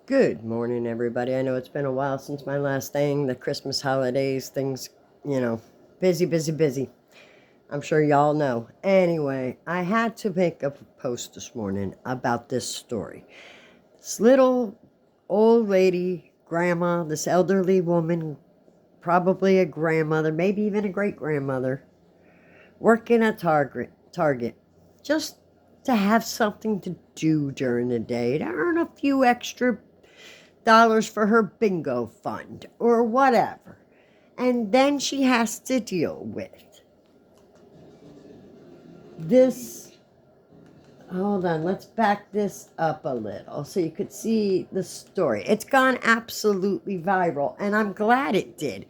Good morning, everybody. I know it's been a while since my last thing, the Christmas holidays, things, busy, busy, busy. I'm sure y'all know. Anyway, I had to make a post this morning about this story. This little old lady, grandma, this elderly woman, probably a grandmother, maybe even a great grandmother, working at Target, just to have something to do during the day, to earn a few extra dollars for her bingo fund or whatever. And then she has to deal with this. Hold on, let's back this up a little so you could see the story. It's gone absolutely viral, and I'm glad it did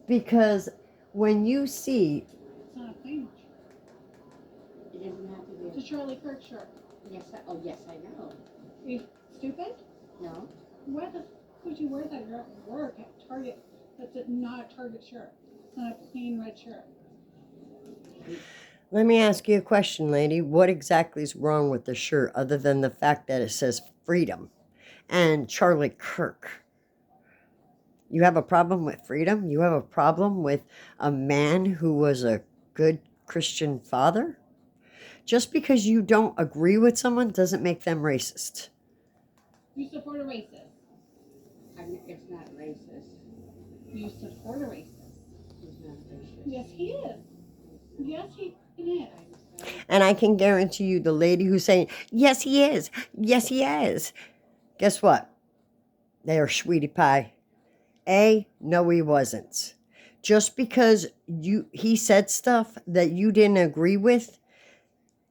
because when you see. It's not a plain shirt. It doesn't have to be. It's a Charlie Kirk shirt. Yes, I know. Are you stupid? No. Why the would you wear that? You're at work at Target. That's not a Target shirt. It's not a plain red shirt. Let me ask you a question, lady. What exactly is wrong with the shirt other than the fact that it says freedom and Charlie Kirk? You have a problem with freedom? You have a problem with a man who was a good Christian father? Just because you don't agree with someone doesn't make them racist. You support a racist. It's not racist. You support a racist. He's not racist. Yes, he is. Yes, he is. And I can guarantee you the lady who's saying, yes, he is. Yes, he is. Guess what? They are sweetie pie. No, he wasn't. Just because he said stuff that you didn't agree with,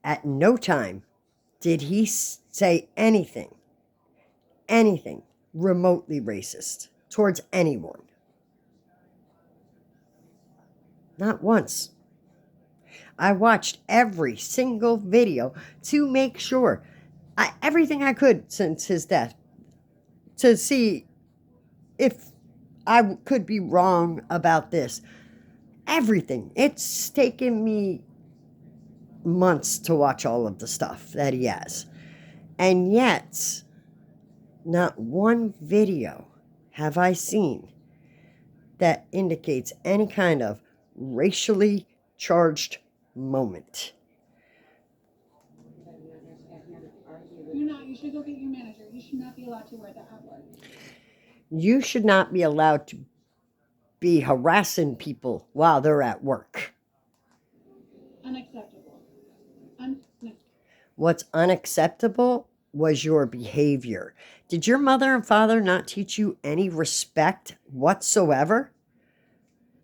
at no time did he say anything remotely racist towards anyone. Not once. I watched every single video to make sure, everything I could since his death, to see if I could be wrong about this. Everything. It's taken me months to watch all of the stuff that he has. And yet, not one video have I seen that indicates any kind of racially charged moment. You should go get your manager. You should not be allowed to wear that at work. You should not be allowed to be harassing people while they're at work. Unacceptable. What's unacceptable was your behavior. Did your mother and father not teach you any respect whatsoever?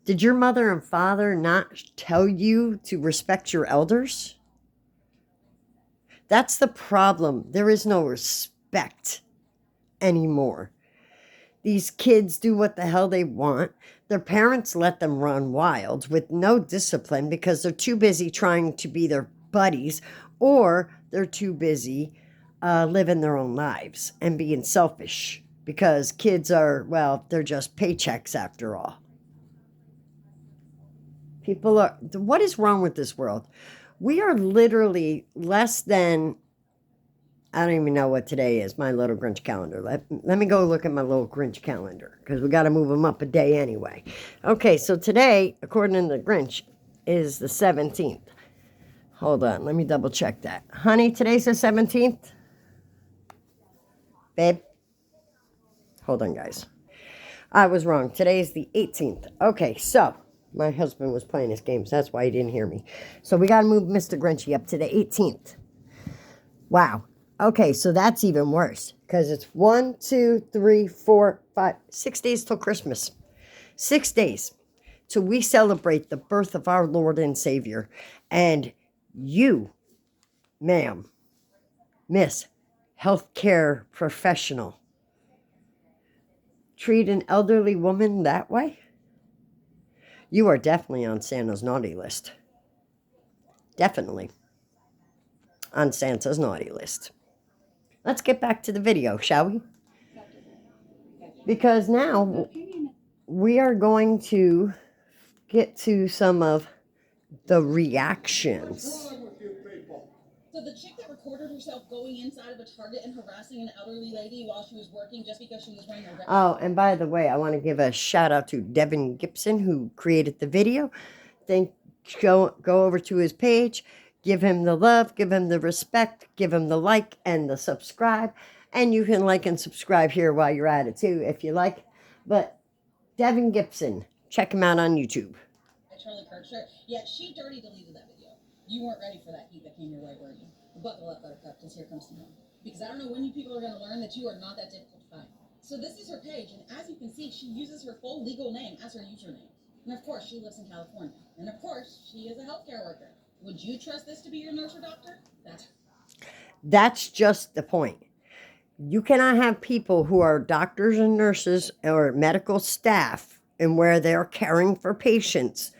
Did your mother and father not tell you to respect your elders? That's the problem. There is no respect anymore. These kids do what the hell they want. Their parents let them run wild with no discipline because they're too busy trying to be their buddies, or they're too busy living their own lives and being selfish because kids are, well, they're just paychecks after all. What is wrong with this world? We are literally less than, I don't even know what today is, my little Grinch calendar. Let me go look at my little Grinch calendar because we got to move them up a day anyway. Okay, so today, according to the Grinch, is the 17th. Hold on, let me double check that. Honey, today's the 17th? Babe? Hold on, guys. I was wrong. Today's the 18th. Okay, so my husband was playing his games. That's why he didn't hear me. So we got to move Mr. Grinchy up to the 18th. Wow. Okay, so that's even worse because it's 1, 2, 3, 4, 5, 6 days till Christmas. 6 days till we celebrate the birth of our Lord and Savior. And you, ma'am, miss, healthcare professional, treat an elderly woman that way? You are definitely on Santa's naughty list. Definitely on Santa's naughty list. Let's get back to the video, shall we? Because now we are going to get to some of the reactions So the chick that recorded herself going inside of a Target and harassing an elderly lady while she was working just because she was wearing a red. Oh, and by the way, I want to give a shout out to Devin Gibson who created the video. Go over to his page, give him the love, give him the respect, give him the like and the subscribe. And you can like and subscribe here while you're at it too, if you like. But Devin Gibson, check him out on YouTube. Charlie Kirk shirt. Yeah, she dirty deleted that video. You weren't ready for that heat that came your way, were you? Buckle up, Buttercup, because here comes the one. Because I don't know when you people are going to learn that you are not that difficult to find. So this is her page, and as you can see, she uses her full legal name as her username. And of course, she lives in California. And of course, she is a healthcare worker. Would you trust this to be your nurse or doctor? That's just the point. You cannot have people who are doctors and nurses or medical staff and where they're caring for patients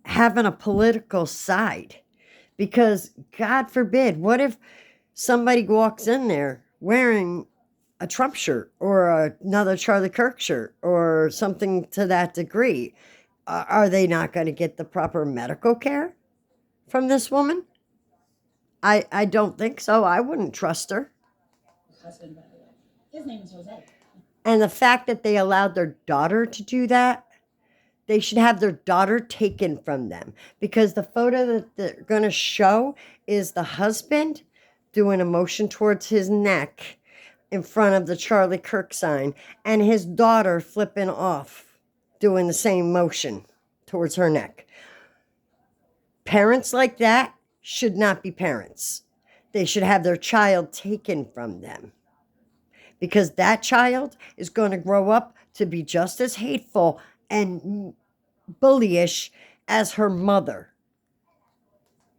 having a political side. Because God forbid, what if somebody walks in there wearing a Trump shirt or another Charlie Kirk shirt or something to that degree? Are they not going to get the proper medical care from this woman? I don't think so. I wouldn't trust her. Husband, by the way. His name is Jose. And the fact that they allowed their daughter to do that, they should have their daughter taken from them. Because the photo that they're going to show is the husband doing a motion towards his neck in front of the Charlie Kirk sign, and his daughter flipping off, doing the same motion towards her neck. Parents like that should not be parents. They should have their child taken from them. Because that child is going to grow up to be just as hateful and bullyish as her mother.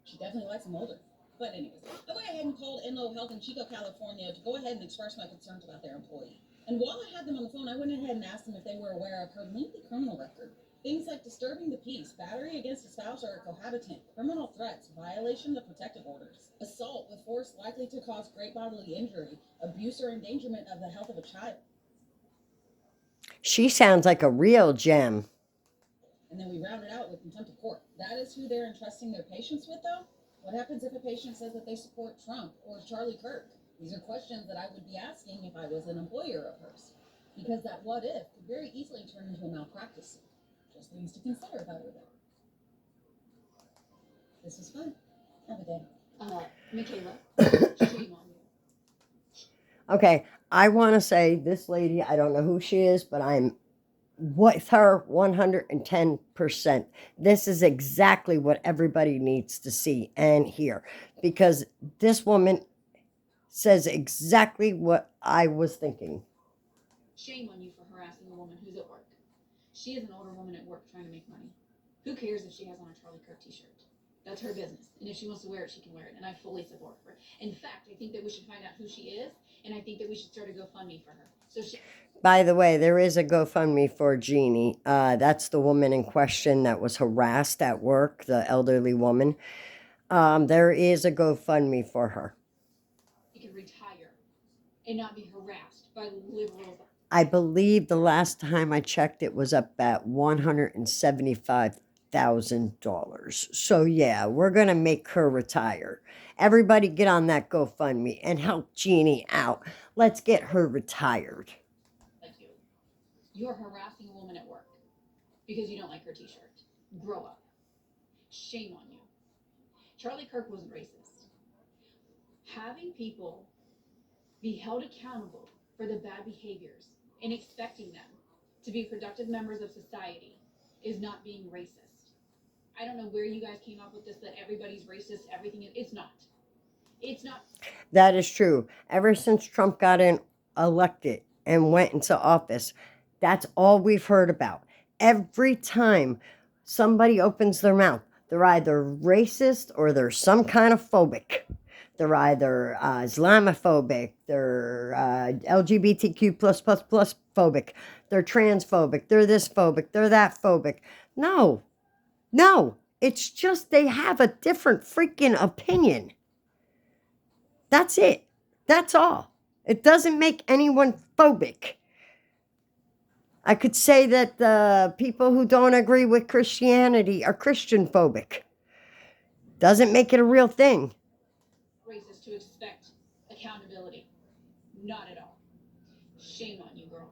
She definitely likes him older. But anyways, I went ahead and called Enloe Health in Chico, California to go ahead and express my concerns about their employee. And while I had them on the phone, I went ahead and asked them if they were aware of her lengthy criminal record. Things like disturbing the peace, battery against a spouse or a cohabitant, criminal threats, violation of protective orders, assault with force likely to cause great bodily injury, abuse or endangerment of the health of a child. She sounds like a real gem. And then we round it out with contempt of court. That is who they're entrusting their patients with, though? What happens if a patient says that they support Trump or Charlie Kirk? These are questions that I would be asking if I was an employer of hers. Because that what if could very easily turn into a malpractice suit. Just things to consider if I were there. This was fun. Have a day. Michaela, shame on you. Okay, I want to say this lady, I don't know who she is, but I'm with her 110%. This is exactly what everybody needs to see and hear, because this woman says exactly what I was thinking. Shame on you for harassing a woman who's at work. She is an older woman at work trying to make money. Who cares if she has on a Charlie Kirk t-shirt? That's her business. And if she wants to wear it, she can wear it. And I fully support her. In fact, I think that we should find out who she is. And I think that we should start a GoFundMe for her. By the way, there is a GoFundMe for Jeannie. That's the woman in question that was harassed at work, the elderly woman. There is a GoFundMe for her. She can retire and not be harassed by liberals. I believe the last time I checked, it was up at $175,000. So yeah, we're going to make her retire. Everybody get on that GoFundMe and help Jeannie out. Let's get her retired. Like you. You're harassing a woman at work because you don't like her t-shirt. Grow up. Shame on you. Charlie Kirk wasn't racist. Having people be held accountable for the bad behaviors and expecting them to be productive members of society is not being racist. I don't know where you guys came up with this, that everybody's racist, everything is. It's not. It's not. That is true. Ever since Trump got elected and went into office, that's all we've heard about. Every time somebody opens their mouth, they're either racist or they're some kind of phobic. They're either Islamophobic, they're LGBTQ plus phobic, they're transphobic, they're this phobic, they're that phobic. No, it's just they have a different freaking opinion. That's it. That's all. It doesn't make anyone phobic. I could say that the people who don't agree with Christianity are Christian phobic. Doesn't make it a real thing. Not at all. Shame on you, girl.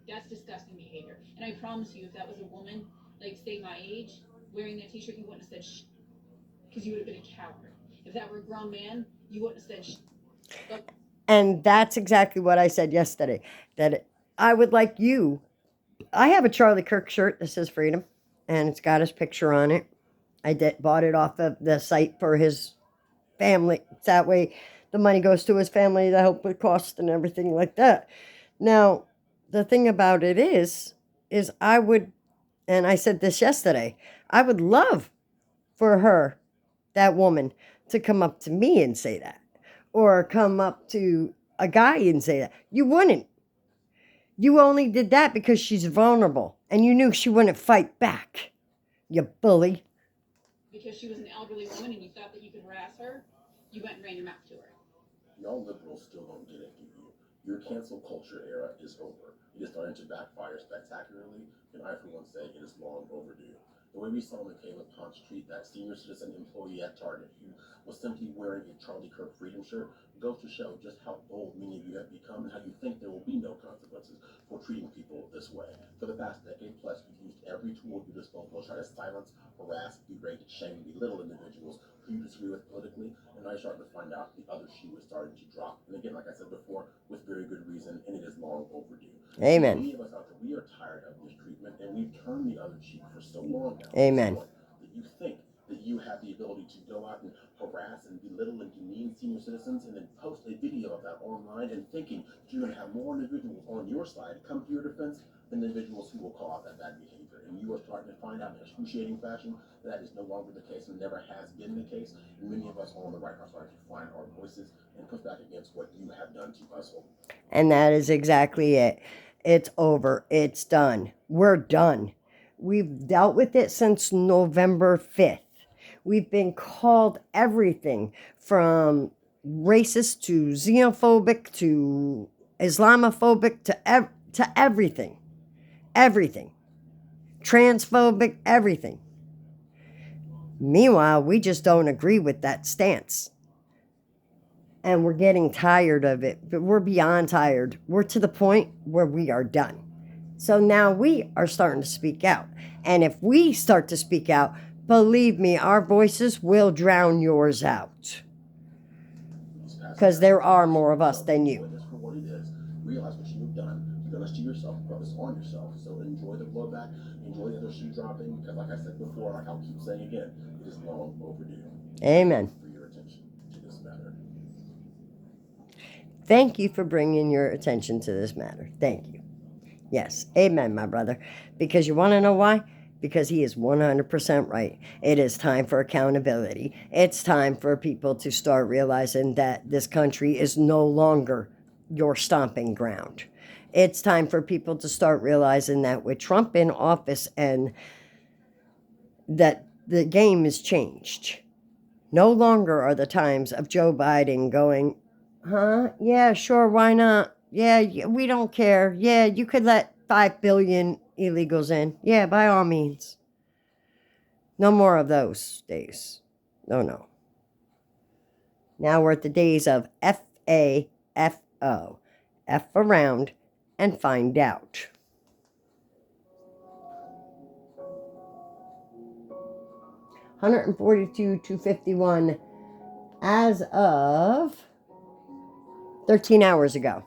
That's disgusting behavior. And I promise you, if that was a woman, like say my age, wearing that t-shirt, you wouldn't have said shh, because you would have been a coward. If that were a grown man, you wouldn't have said shh. But And that's exactly what I said yesterday. That I would like you. I have a Charlie Kirk shirt that says freedom, and it's got his picture on it. Bought it off of the site for his family. That way the money goes to his family to help with costs and everything like that. Now, the thing about it is I would, and I said this yesterday, I would love for her, that woman, to come up to me and say that. Or come up to a guy and say that. You wouldn't. You only did that because she's vulnerable. And you knew she wouldn't fight back. You bully. because she was an elderly woman and you thought that you could harass her, you went and ran your mouth to her. Y'all liberals still don't get it, do you? Your cancel culture era is over. It is starting to backfire spectacularly, and I for one say it is long overdue. The way we saw Michaela Ponce treat that senior citizen employee at Target who was simply wearing a Charlie Kirk freedom shirt goes to show just how bold many of you have become and how you think there will be no consequences for treating people this way. For the past decade plus, you've used every tool at your disposal to try to silence, harass, berate, shame, belittle individuals who you disagree with politically, and now you're starting to find out the other shoe is starting to drop. And again, like I said before, with very good reason, and it is long overdue. Amen. Many of us out there, we are tired of this treatment, and we've turned the other cheek for so long now. Amen. That you think that you have the ability to go out and harass and belittle and demean senior citizens and then post a video of that online and thinking that you're going to have more individuals on your side come to your defense than individuals who will call out that bad behavior. And you are starting to find out in excruciating fashion that is no longer the case and never has been the case. And many of us on the right are starting to find our voices and push back against what you have done to us. And that is exactly it. It's over. It's done. We're done. We've dealt with it since November 5th. We've been called everything from racist to xenophobic to Islamophobic to everything. Everything. Transphobic, everything. Meanwhile, we just don't agree with that stance. And we're getting tired of it. But we're beyond tired. We're to the point where we are done. So now we are starting to speak out. And if we start to speak out, believe me, our voices will drown yours out. Because there are more of us than you. This for what it is. Realize what you've done. You've done this to yourself. Put this on yourself. So enjoy the blowback. Enjoy the other shoe dropping. Because like I said before, like I'll keep saying again, it is long overdue. Amen. For your attention to this matter. Thank you for bringing your attention to this matter. Thank you. Yes. Amen, my brother. Because you want to know why? Because he is 100% right. It is time for accountability. It's time for people to start realizing that this country is no longer your stomping ground. It's time for people to start realizing that with Trump in office and that the game has changed. No longer are the times of Joe Biden going, huh? Yeah, sure, why not? Yeah, we don't care. Yeah, you could let 5 billion illegals in. Yeah, by all means. No more of those days. No. Now we're at the days of FAFO. F around and find out. $142,251 as of 13 hours ago.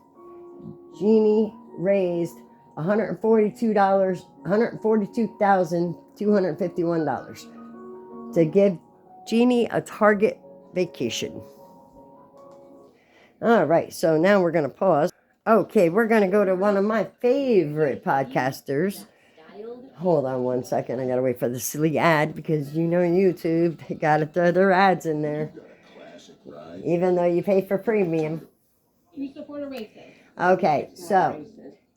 Jeannie raised $142,251 to give Jeannie a Target vacation. All right, so now we're going to pause. Okay, we're going to go to one of my favorite podcasters. Hold on one second. I got to wait for the silly ad because you know YouTube, they got to throw their ads in there. Even though you pay for premium. You support a racist. Okay, so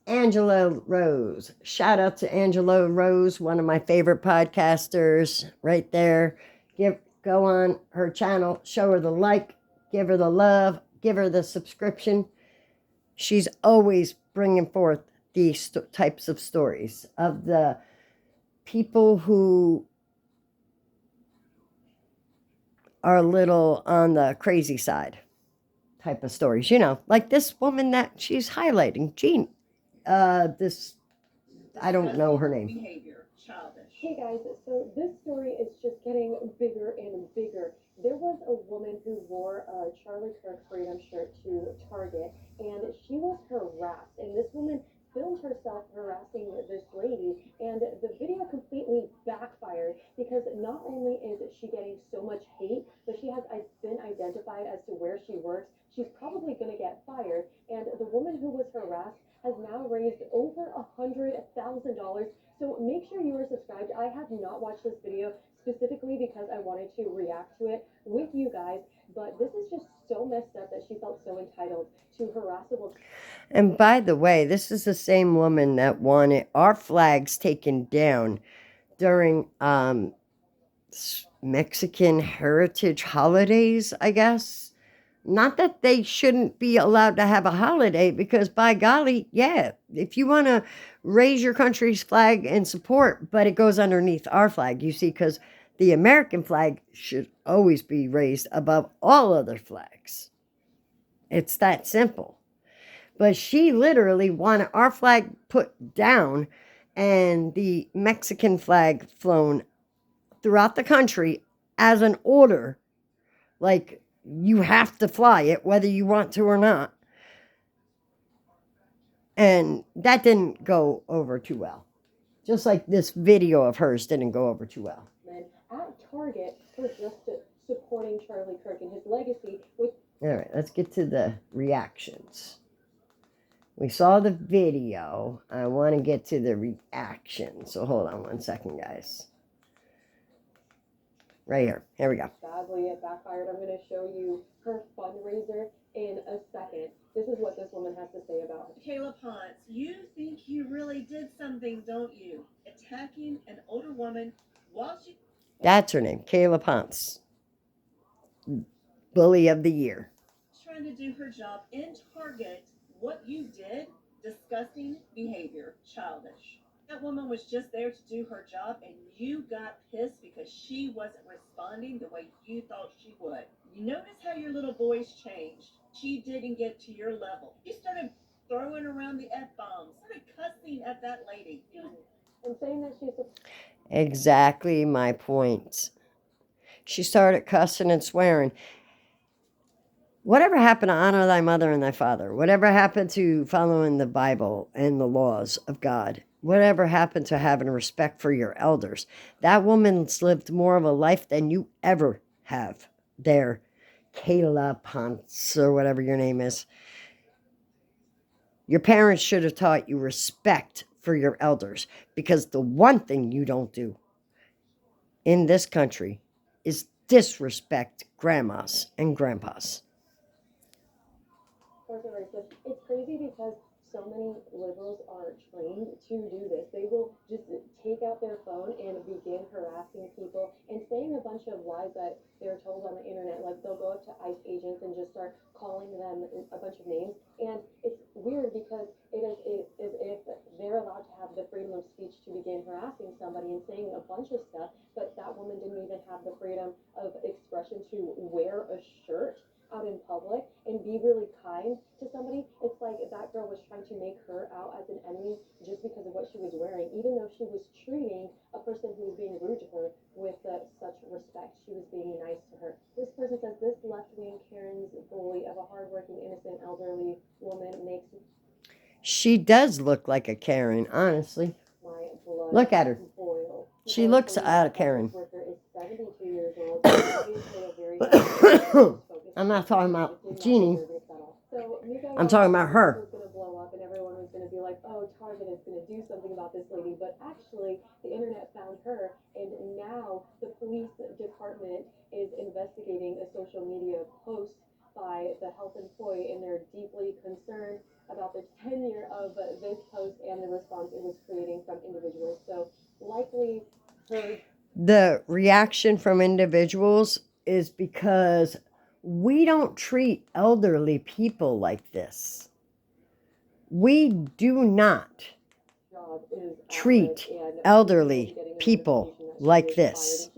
Angela Rose. Shout out to Angela Rose, one of my favorite podcasters right there. Go on her channel, show her the like, give her the love, give her the subscription. She's always bringing forth these types of stories of the people who are a little on the crazy side. type of stories, like this woman that she's highlighting, Jean. This, I don't know her name. Behavior, childish. Hey guys, so this story is just getting bigger and bigger. There was a woman who wore a Charlie Kirk Freedom shirt to Target, and she was harassed. And this woman filmed herself harassing this lady, and the video completely backfired because not only is she getting so much hate, but she has been identified as to where she works. She's probably going to get fired, and the woman who was harassed has now raised over $100,000. So make sure you are subscribed. I have not watched this video specifically because I wanted to react to it with you guys, but this is just so messed up that she felt so entitled to harass a woman. And by the way, this is the same woman that wanted our flags taken down during Mexican heritage holidays, I guess. Not that they shouldn't be allowed to have a holiday, because by golly, yeah, if you want to raise your country's flag and support, but it goes underneath our flag, you see, because the American flag should always be raised above all other flags. It's that simple. But she literally wanted our flag put down and the Mexican flag flown throughout the country as an order, like, you have to fly it whether you want to or not. And that didn't go over too well. Just like this video of hers didn't go over too well. At Target for just supporting Charlie Kirk and his legacy. All right, let's get to the reactions. We saw the video. I want to get to the reaction. So hold on one second, guys. Right here. Here we go. Badly it backfired. I'm going to show you her fundraiser in a second. This is what this woman has to say about it. Kayla Ponce, you think you really did something, don't you? Attacking an older woman while she... That's her name, Kayla Ponce. Bully of the Year. Trying to do her job in Target. What you did, disgusting behavior, childish. That woman was just there to do her job, and you got pissed because she wasn't responding the way you thought she would. You notice how your little voice changed. She didn't get to your level. You started throwing around the F-bombs, started cussing at that lady. I'm saying that she's Exactly my point. She started cussing and swearing. Whatever happened to honor thy mother and thy father? Whatever happened to following the Bible and the laws of God? Whatever happened to having respect for your elders? That woman's lived more of a life than you ever have there, Kayla Ponce, or whatever your name is. Your parents should have taught you respect for your elders, because the one thing you don't do in this country is disrespect grandmas and grandpas. It's crazy because so many liberals are trained to do this. They will just take out their phone and begin harassing people and saying a bunch of lies that they're told on the internet. Like, they'll go up to ICE agents and just start calling them a bunch of names. And it's weird because it is if they're allowed to have the freedom of speech to begin harassing somebody and saying a bunch of stuff, but that woman didn't even have the freedom of expression to wear a shirt out in public and be really kind to somebody. It's like that girl was trying to make her out as an enemy just because of what she was wearing, even though she was treating a person who was being rude to her with such respect. She was being nice to her. This person says, this left-wing Karen's bully of a hardworking, innocent, elderly woman makes... She does look like a Karen, honestly. My blood Look at her. boil. She looks out of Karen. Worker is 72 years old. Obviously a very I'm not talking about Jeannie. So I'm talking about her. was going to blow up and everyone was going to be like, oh, Target is going to do something about this lady. But actually, the internet found her, and now the police department is investigating a social media post by the health employee, and they're deeply concerned about the tenure of this post and the response it was creating from individuals. So likely the reaction from individuals is because we don't treat elderly people like this. We do not treat elderly people like this.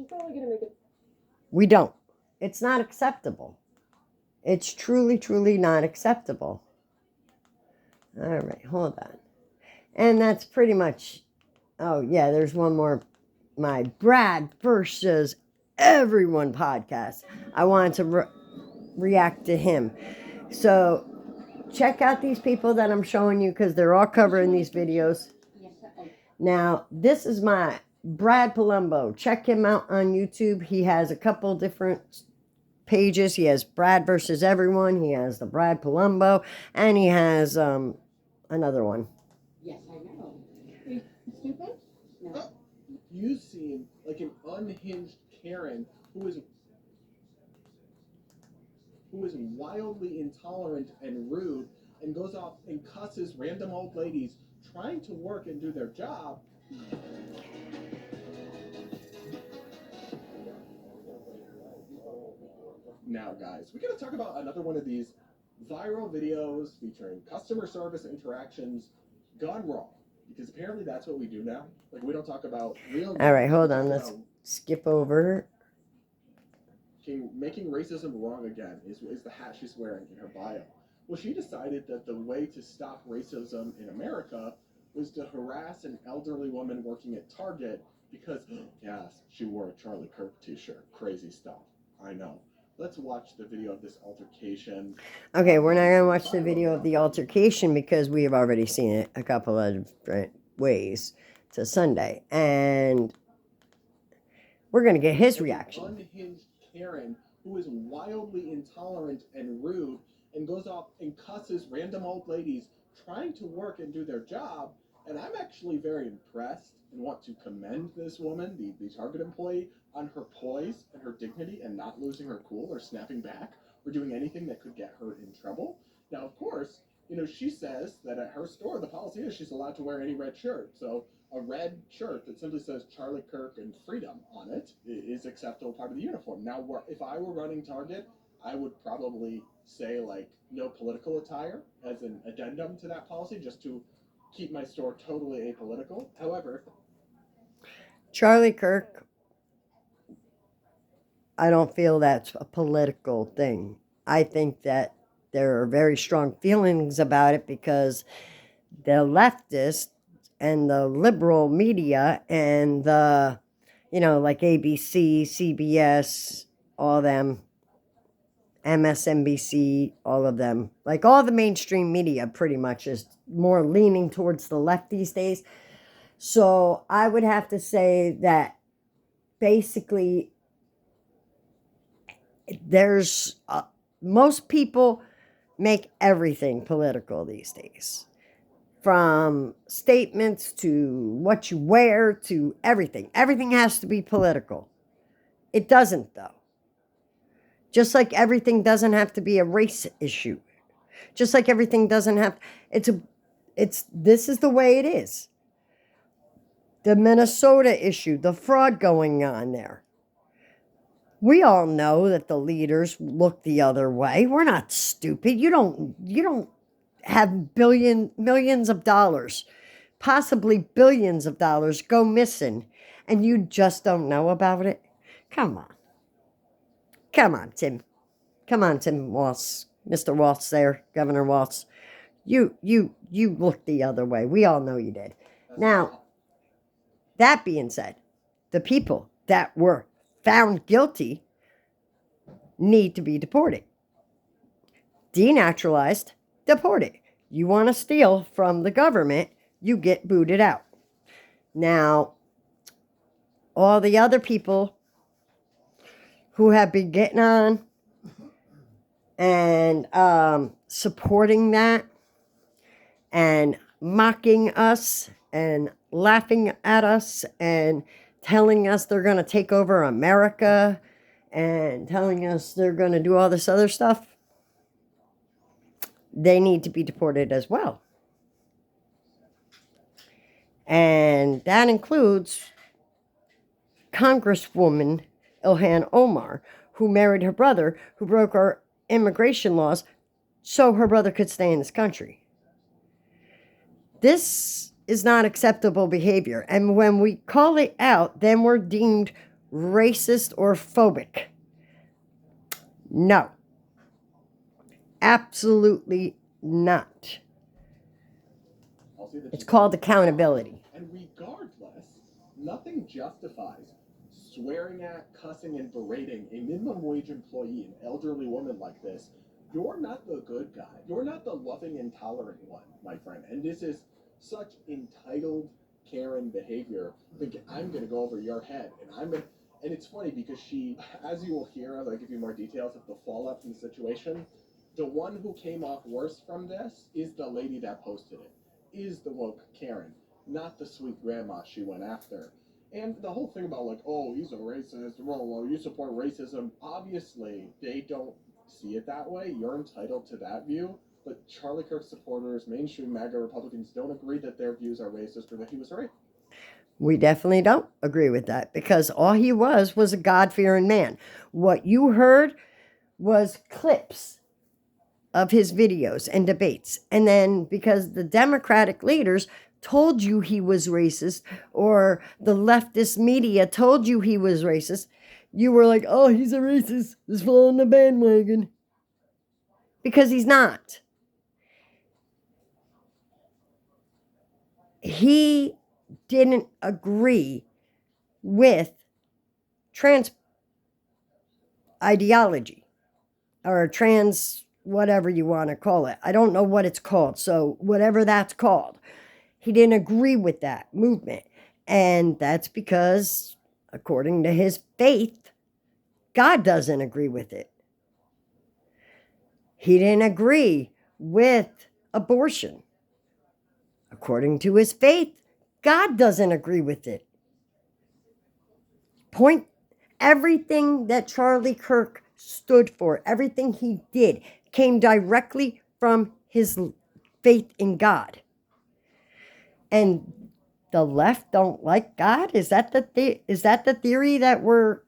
We don't. It's not acceptable. It's truly, truly not acceptable. All right, hold on. And that's pretty much, oh yeah, there's one more, my Brad versus everyone podcast. I wanted to react to him. So check out these people that I'm showing you because they're all covered in these videos. Now, this is my Brad Palumbo. Check him out on YouTube. He has a couple different pages. He has Brad versus everyone. He has the Brad Palumbo. And he has another one. Yes, I know. Are you stupid? No. You seem like an unhinged Karen who is wildly intolerant and rude and goes off and cusses random old ladies trying to work and do their job. Now, guys, we gotta talk about another one of these viral videos featuring customer service interactions gone wrong. Because apparently that's what we do now. Like, we don't talk about real... All right, hold on. Let's skip over. Making racism wrong again is the hat she's wearing in her bio. Well, she decided that the way to stop racism in America was to harass an elderly woman working at Target because, yes, she wore a Charlie Kirk t-shirt. Crazy stuff. I know. Let's watch the video of this altercation. Okay, we're not going to watch the video of the altercation because we have already seen it a couple of different ways to Sunday. And we're going to get his reaction. Unhinged Karen who is wildly intolerant and rude and goes off and cusses random old ladies trying to work and do their job. And I'm actually very impressed and want to commend this woman, the Target employee, on her poise and her dignity and not losing her cool or snapping back or doing anything that could get her in trouble. Now, of course, she says that at her store, the policy is she's allowed to wear any red shirt. So a red shirt that simply says Charlie Kirk and freedom on it is acceptable part of the uniform. Now, if I were running Target, I would probably say, like, no political attire as an addendum to that policy just to keep my store totally apolitical. However, Charlie Kirk, I don't feel that's a political thing. I think that there are very strong feelings about it because the leftists and the liberal media and the, like ABC, CBS, all them, MSNBC, all of them, like all the mainstream media pretty much is more leaning towards the left these days. So I would have to say that basically there's most people make everything political these days, from statements to what you wear to everything. Everything has to be political. It doesn't, though. Just like everything doesn't have to be a race issue. Just like everything doesn't have, this is the way it is. The Minnesota issue, the fraud going on there. We all know that the leaders look the other way. We're not stupid. You don't have millions of dollars, possibly billions of dollars go missing, and you just don't know about it? Come on. Come on, Tim. Come on, Tim Walz. Mr. Walz there, Governor Walz. You looked the other way. We all know you did. Now, that being said, the people that were found guilty need to be deported. Denaturalized, deported. You want to steal from the government, you get booted out. Now, all the other people who have been getting on and supporting that and mocking us and laughing at us and telling us they're going to take over America and telling us they're going to do all this other stuff, they need to be deported as well. And that includes Congresswoman Ilhan Omar, who married her brother, who broke our immigration laws so her brother could stay in this country. This is not acceptable behavior. And when we call it out, then we're deemed racist or phobic. No. Absolutely not. I'll say that It's she's called accountability. And regardless, nothing justifies swearing at, cussing, and berating a minimum wage employee, an elderly woman like this. You're not the good guy. You're not the loving and tolerant one, my friend. And this is such entitled Karen behavior. Thinking I'm gonna go over your head, and it's funny because she, as you will hear as I give you more details of the fallout from the situation, the one who came off worst from this is the lady that posted it, is the woke Karen, not the sweet grandma she went after. And the whole thing about like, oh, he's a racist, well, you support racism. Obviously, they don't see it that way. You're entitled to that view. But Charlie Kirk supporters, mainstream MAGA Republicans don't agree that their views are racist or that he was right. We definitely don't agree with that because all he was a God-fearing man. What you heard was clips of his videos and debates. And then because the Democratic leaders told you he was racist or the leftist media told you he was racist, you were like, oh, he's a racist. He's following the bandwagon. Because he's not. He didn't agree with trans ideology or trans whatever you want to call it. I don't know what it's called. So whatever that's called, he didn't agree with that movement. And that's because, according to his faith, God doesn't agree with it. He didn't agree with abortion. According to his faith, God doesn't agree with it. Everything that Charlie Kirk stood for, everything he did, came directly from his faith in God. And the left don't like God? Is that the theory that we're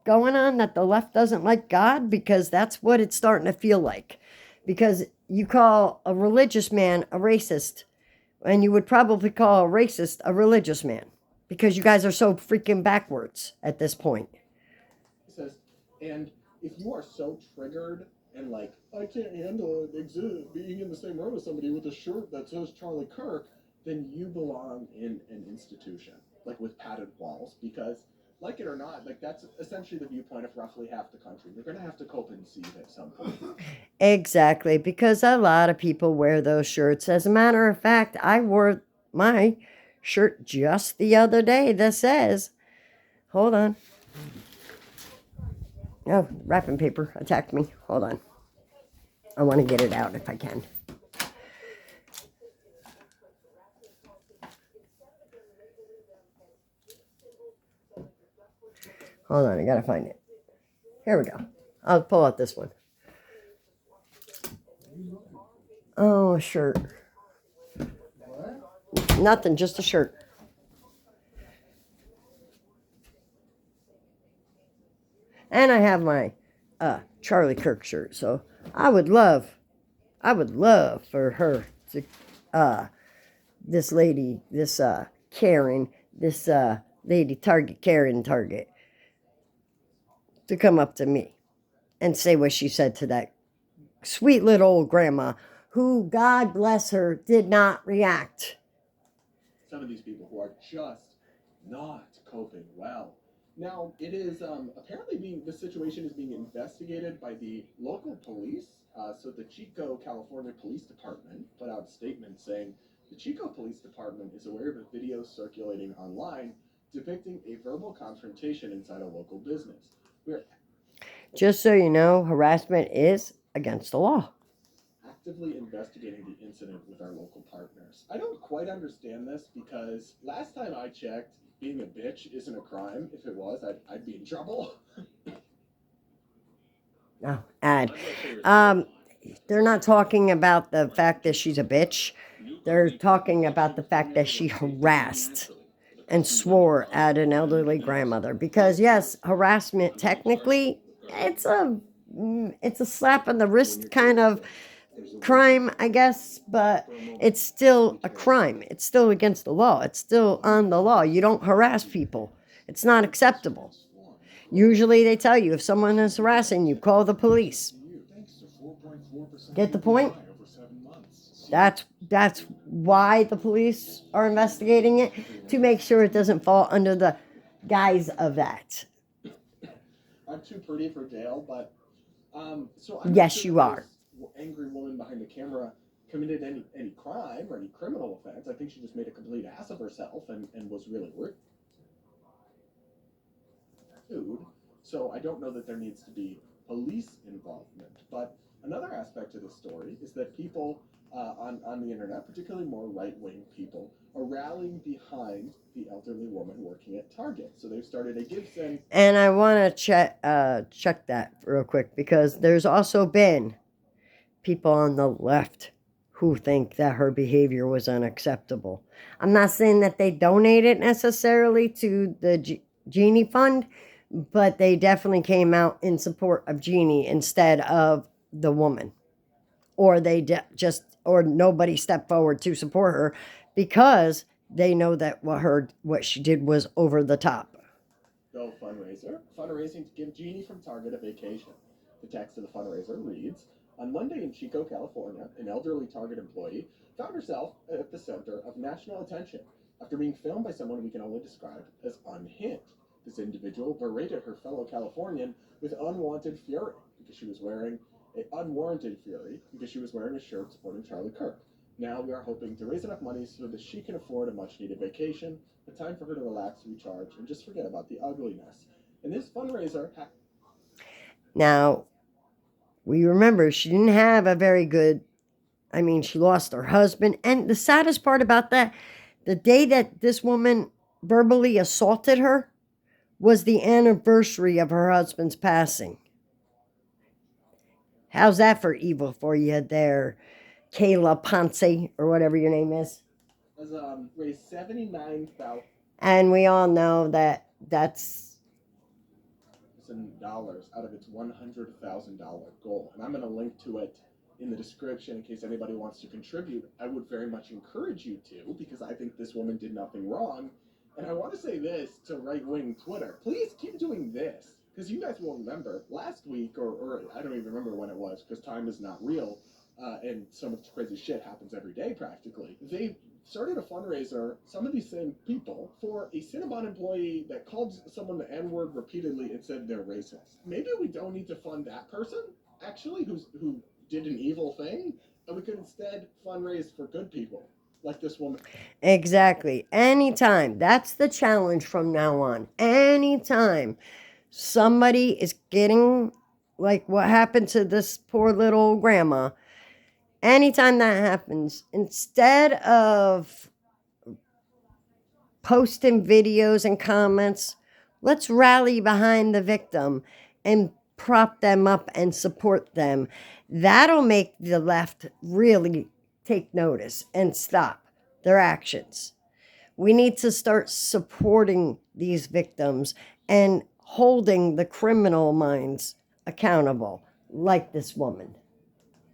going on, that the left doesn't like God? Because that's what it's starting to feel like. Because you call a religious man a racist, and you would probably call a racist a religious man. Because you guys are so freaking backwards at this point. He says, and if you are so triggered and like, I can't handle being in the same room as somebody with a shirt that says Charlie Kirk, then you belong in an institution, like with padded walls, because like it or not, like that's essentially the viewpoint of roughly half the country. You're going to have to cope and see at some point. Exactly, because a lot of people wear those shirts. As a matter of fact, I wore my shirt just the other day that says, hold on. Oh, wrapping paper attacked me. Hold on. I want to get it out if I can. Hold on, I gotta find it. Here we go. I'll pull out this one. Oh, a shirt. Nothing, just a shirt. And I have my Charlie Kirk shirt. So I would love for her to, this lady, this Karen, this lady Karen Target, to come up to me and say what she said to that sweet little old grandma who, God bless her, did not react. Some of these people who are just not coping well. Now, it is apparently the situation is being investigated by the local police. So the Chico, California Police Department put out a statement saying the Chico Police Department is aware of a video circulating online depicting a verbal confrontation inside a local business. Just so you know, harassment is against the law. Actively investigating the incident with our local partners. I don't quite understand this because last time I checked, being a bitch isn't a crime. If it was, I'd be in trouble. No, ad. They're not talking about the fact that she's a bitch. They're talking about the fact that she harassed and swore at an elderly grandmother. Because yes, harassment technically, it's a slap on the wrist kind of crime, I guess, but it's still a crime. It's still against the law. It's still on the law. You don't harass people. It's not acceptable. Usually they tell you if someone is harassing you, call the police. Get the point? Over 7 months. That's why the police are investigating it, to make sure it doesn't fall under the guise of that. I'm too pretty for jail, but so I'm not Yes, sure you that are. this angry woman behind the camera committed any crime or any criminal offense. I think she just made a complete ass of herself and was really rude. So I don't know that there needs to be police involvement. But another aspect of the story is that people on the internet, particularly more right-wing people, are rallying behind the elderly woman working at Target. So they've started a give send. And I want to check that real quick, because there's also been people on the left who think that her behavior was unacceptable. I'm not saying that they donated necessarily to the Genie Fund, but they definitely came out in support of Genie instead of the woman. Or they or nobody stepped forward to support her because they know that what she did was over the top. Go fundraiser. Fundraising to give Jeannie from Target a vacation. The text of the fundraiser reads, on Monday in Chico, California, an elderly Target employee found herself at the center of national attention after being filmed by someone we can only describe as unhinged. This individual berated her fellow Californian with unwanted fury because she was wearing unwarranted fury because she was wearing a shirt supporting Charlie Kirk. Now we are hoping to raise enough money so that she can afford a much-needed vacation, a time for her to relax, recharge, and just forget about the ugliness. And this fundraiser... Now, we remember she didn't have a very good... she lost her husband. And the saddest part about that, the day that this woman verbally assaulted her was the anniversary of her husband's passing. How's that for evil for you there, Kayla Ponce, or whatever your name is? Has raised $79,000 And we all know that that's dollars out of its $100,000 goal. And I'm going to link to it in the description in case anybody wants to contribute. I would very much encourage you to, because I think this woman did nothing wrong. And I want to say this to right-wing Twitter. Please keep doing this, because you guys will remember last week, or I don't even remember when it was, because time is not real, and so much crazy shit happens every day practically. They started a fundraiser, some of these same people, for a Cinnabon employee that called someone the N-word repeatedly and said they're racist. Maybe we don't need to fund that person, actually, who did an evil thing, and we could instead fundraise for good people, like this woman. exactly. Anytime. That's the challenge from now on. Anytime somebody is getting, like what happened to this poor little grandma, anytime that happens, instead of posting videos and comments, let's rally behind the victim and prop them up and support them. That'll make the left really take notice and stop their actions. We need to start supporting these victims and holding the criminal minds accountable, like this woman.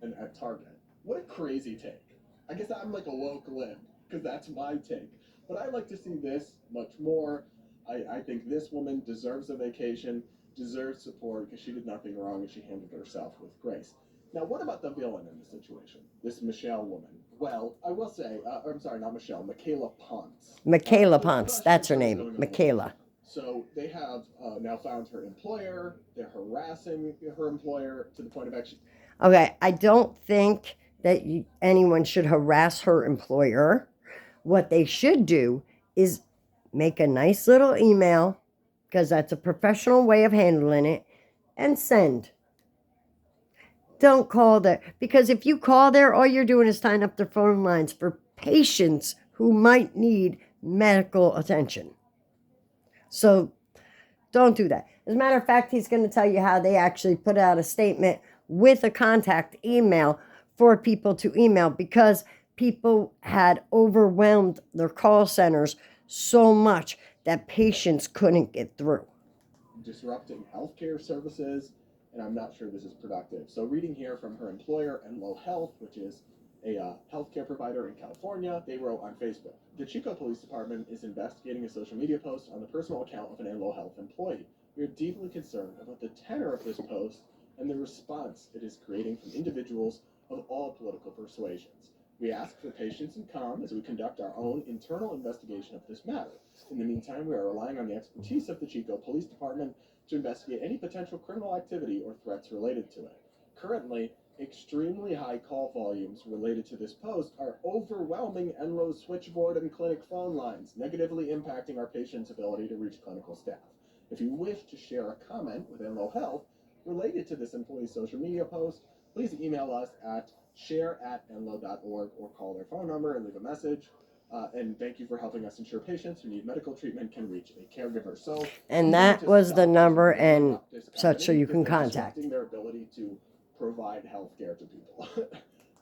And at Target. What a crazy take. I guess I'm like a woke lib, because that's my take. But I like to see this much more. I think this woman deserves a vacation, deserves support, because she did nothing wrong and she handled herself with grace. Now, what about the villain in the situation? This Michelle woman. Well, I will say, I'm sorry, not Michelle, Michaela Ponce. Michaela Ponce, that's her name, Michaela. So they have now found her employer. They're harassing her employer to the point of actually... Okay, I don't think that anyone should harass her employer. What they should do is make a nice little email, because that's a professional way of handling it, and send. Don't call there, because if you call there, all you're doing is tying up their phone lines for patients who might need medical attention. So don't do that. As a matter of fact, he's going to tell you how they actually put out a statement with a contact email for people to email, because people had overwhelmed their call centers so much that patients couldn't get through. Disrupting healthcare services, and I'm not sure this is productive. So reading here from her employer, Enlo Health, which is a healthcare provider in California, they wrote on Facebook, the Chico Police Department is investigating a social media post on the personal account of an Enlo Health employee. We are deeply concerned about the tenor of this post and the response it is creating from individuals of all political persuasions. We ask for patience and calm as we conduct our own internal investigation of this matter. In the meantime, we are relying on the expertise of the Chico Police Department to investigate any potential criminal activity or threats related to it. Currently, extremely high call volumes related to this post are overwhelming Enlo's switchboard and clinic phone lines, negatively impacting our patients' ability to reach clinical staff. If you wish to share a comment with Enlo Health related to this employee's social media post, please email us at share@enlo.org or call their phone number and leave a message. And thank you for helping us ensure patients who need medical treatment can reach a caregiver. So, And that was the number and such, so you can contact. Their ability to provide health care to people.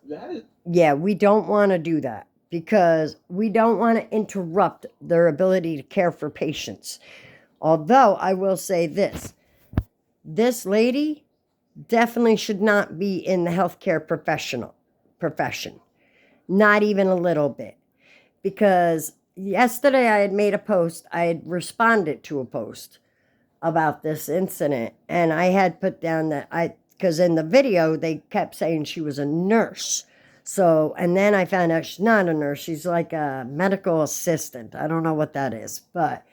That is. Yeah, we don't want to do that because we don't want to interrupt their ability to care for patients. Although I will say this lady definitely should not be in the healthcare profession. Not even a little bit. Because yesterday I had made a post, I had responded to a post about this incident, and I had put down that because in the video they kept saying she was a nurse. So, and then I found out she's not a nurse, she's like a medical assistant. I don't know what that is, but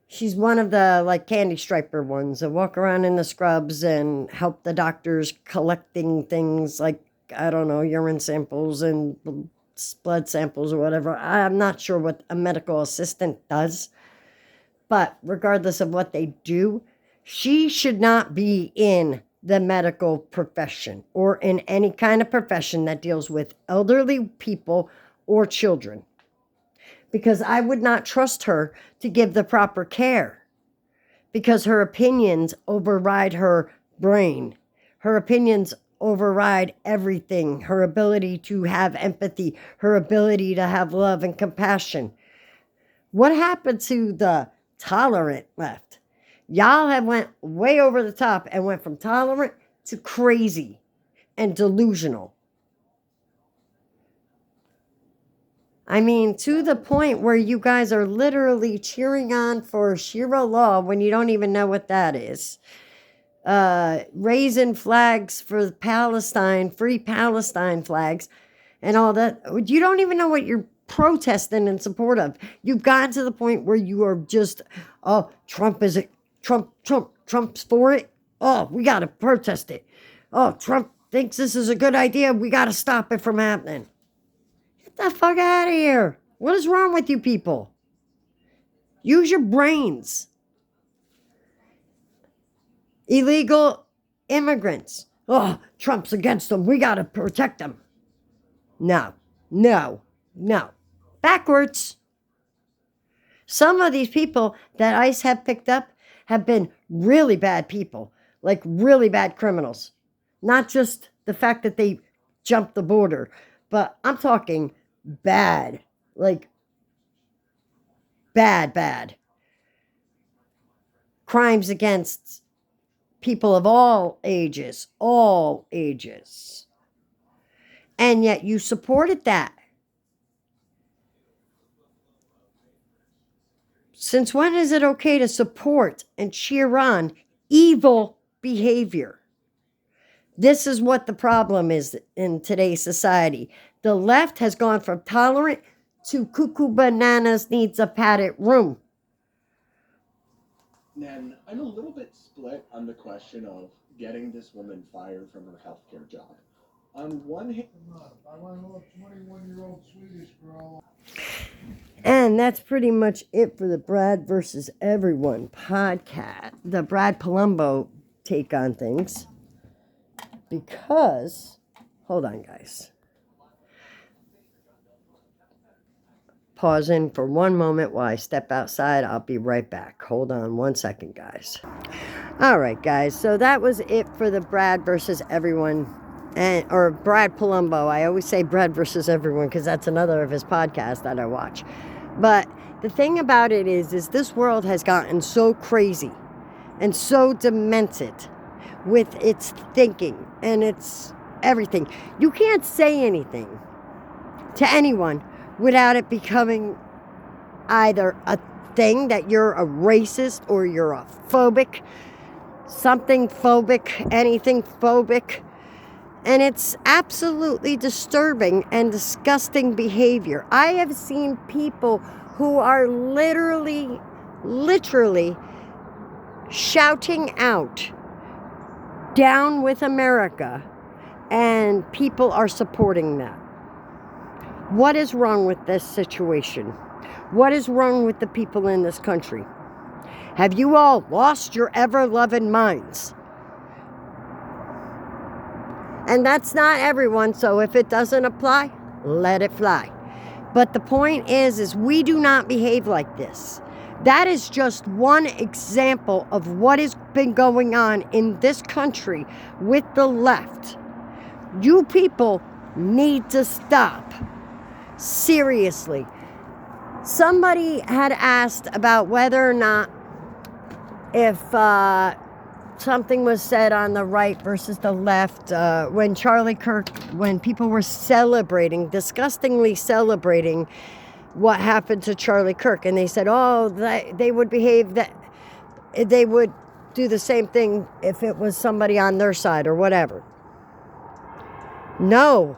she's one of the like candy striper ones that walk around in the scrubs and help the doctors collecting things like, I don't know, urine samples and blood samples or whatever. I'm not sure what a medical assistant does, but regardless of what they do, she should not be in the medical profession or in any kind of profession that deals with elderly people or children, because I would not trust her to give the proper care, because her opinions override her brain. Her opinions override everything. Her ability to have empathy, her ability to have love and compassion. What happened to the tolerant left? Y'all have went way over the top and went from tolerant to crazy and delusional. I mean, to the point where you guys are literally cheering on for Sharia law when you don't even know what that is. Raising flags for Palestine, free Palestine flags, and all that. You don't even know what you're protesting in support of. You've gotten to the point where you are just, oh, Trump's for it. Oh, we got to protest it. Oh, Trump thinks this is a good idea. We got to stop it from happening. Get the fuck out of here. What is wrong with you people? Use your brains. Illegal immigrants. Oh, Trump's against them. We got to protect them. No. Backwards. Some of these people that ICE have picked up have been really bad people, like really bad criminals. Not just the fact that they jumped the border, but I'm talking bad, like bad. Crimes against people of all ages. And yet you supported that. Since when is it okay to support and cheer on evil behavior? This is what the problem is in today's society. The left has gone from tolerant to cuckoo bananas needs a padded room. And I'm a little bit split on the question of getting this woman fired from her healthcare job. On one hand, I want a little 21-year-old Swedish girl. And that's pretty much it for the Brad versus Everyone podcast. The Brad Palumbo take on things. Because, hold on, guys. Pausing for one moment while I step outside. I'll be right back. Hold on 1 second, guys. All right, guys. So that was it for the Brad versus Everyone, or Brad Palumbo. I always say Brad versus Everyone because that's another of his podcasts that I watch. But the thing about it is this world has gotten so crazy and so demented with its thinking and its everything. You can't say anything to anyone without it becoming either a thing that you're a racist or you're a phobic, something phobic, anything phobic. And it's absolutely disturbing and disgusting behavior. I have seen people who are literally shouting out, "Down with America," and people are supporting that. What is wrong with this situation? What is wrong with the people in this country? Have you all lost your ever-loving minds? And that's not everyone, so if it doesn't apply, let it fly. But the point is we do not behave like this. That is just one example of what has been going on in this country with the left. You people need to stop. Seriously. Somebody had asked about whether or not if something was said on the right versus the left when Charlie Kirk, when people were celebrating, disgustingly celebrating what happened to Charlie Kirk, and they said, oh, they would behave, that they would do the same thing if it was somebody on their side or whatever. No.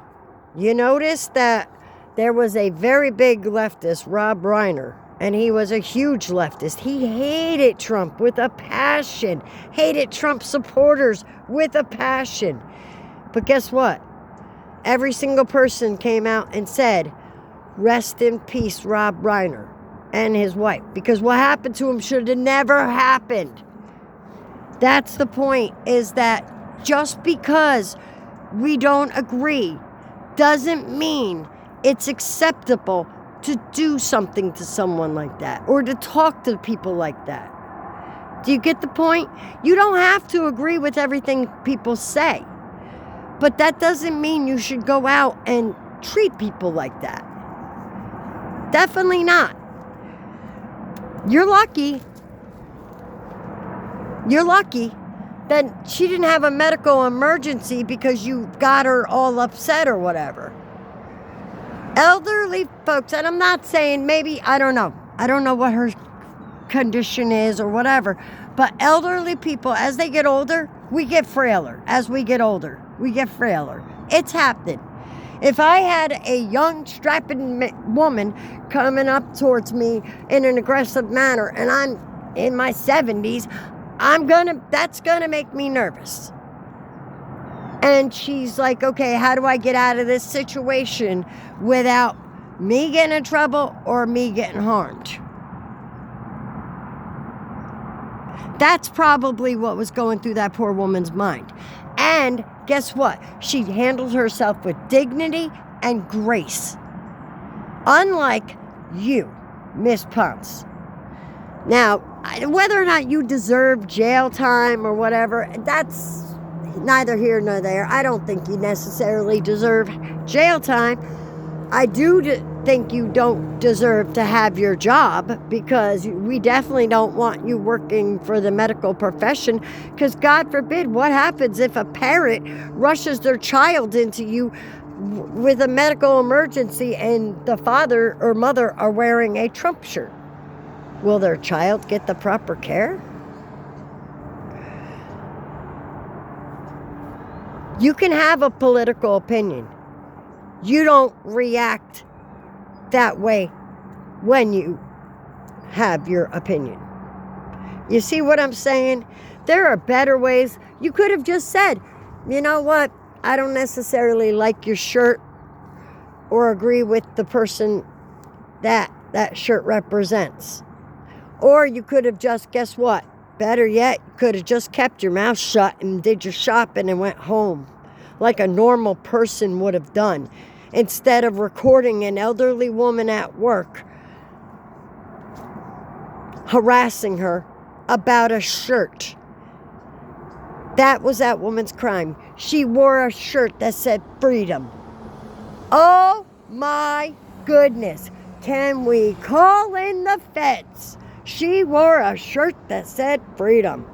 You notice that there was a very big leftist, Rob Reiner, and he was a huge leftist. He hated Trump with a passion, hated Trump supporters with a passion. But guess what? Every single person came out and said, rest in peace, Rob Reiner and his wife, because what happened to him should have never happened. That's the point, is that just because we don't agree doesn't mean it's acceptable to do something to someone like that or to talk to people like that. Do you get the point? You don't have to agree with everything people say, but that doesn't mean you should go out and treat people like that. Definitely not. You're lucky that she didn't have a medical emergency because you got her all upset or whatever. Elderly folks, and I'm not saying, maybe, I don't know what her condition is or whatever, but elderly people, as they get older, we get frailer. As we get older, we get frailer. It's happening. If I had a young, strapping woman coming up towards me in an aggressive manner, and I'm in my 70s, that's gonna make me nervous. And she's like, okay, how do I get out of this situation without me getting in trouble or me getting harmed? That's probably what was going through that poor woman's mind. And guess what? She handled herself with dignity and grace. Unlike you, Miss Ponce. Now, whether or not you deserve jail time or whatever, that's neither here nor there. I don't think you necessarily deserve jail time. I do think you don't deserve to have your job, because we definitely don't want you working for the medical profession, because God forbid, what happens if a parent rushes their child into you with a medical emergency and the father or mother are wearing a Trump shirt? Will their child get the proper care? You can have a political opinion. You don't react that way when you have your opinion. You see what I'm saying? There are better ways. You could have just said, you know what? I don't necessarily like your shirt or agree with the person that shirt represents. Or you could have just, guess what? Better yet, you could have just kept your mouth shut and did your shopping and went home like a normal person would have done, instead of recording an elderly woman at work harassing her about a shirt. That was that woman's crime. She wore a shirt that said freedom. Oh my goodness. Can we call in the feds? She wore a shirt that said freedom.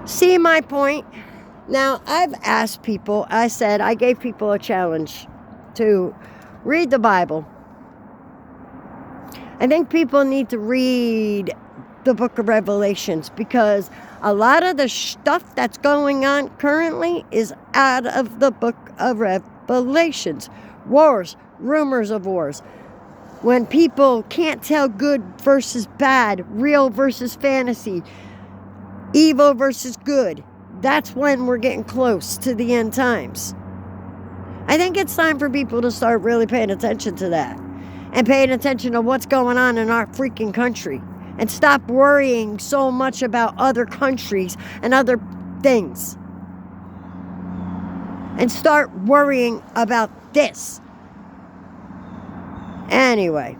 See my point? Now, I've asked people, I gave people a challenge to read the Bible. I think people need to read the book of Revelations, because a lot of the stuff that's going on currently is out of the book of Revelations. Wars, rumors of wars. When people can't tell good versus bad, real versus fantasy, evil versus good, that's when we're getting close to the end times. I think it's time for people to start really paying attention to that and paying attention to what's going on in our freaking country and stop worrying so much about other countries and other things and start worrying about this. Anyway,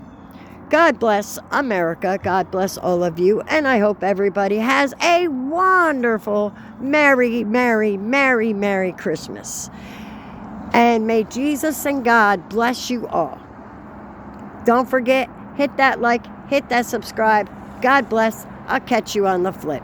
God bless America. God bless all of you. And I hope everybody has a wonderful, merry, merry, merry, merry Christmas. And may Jesus and God bless you all. Don't forget, hit that like, hit that subscribe. God bless. I'll catch you on the flip.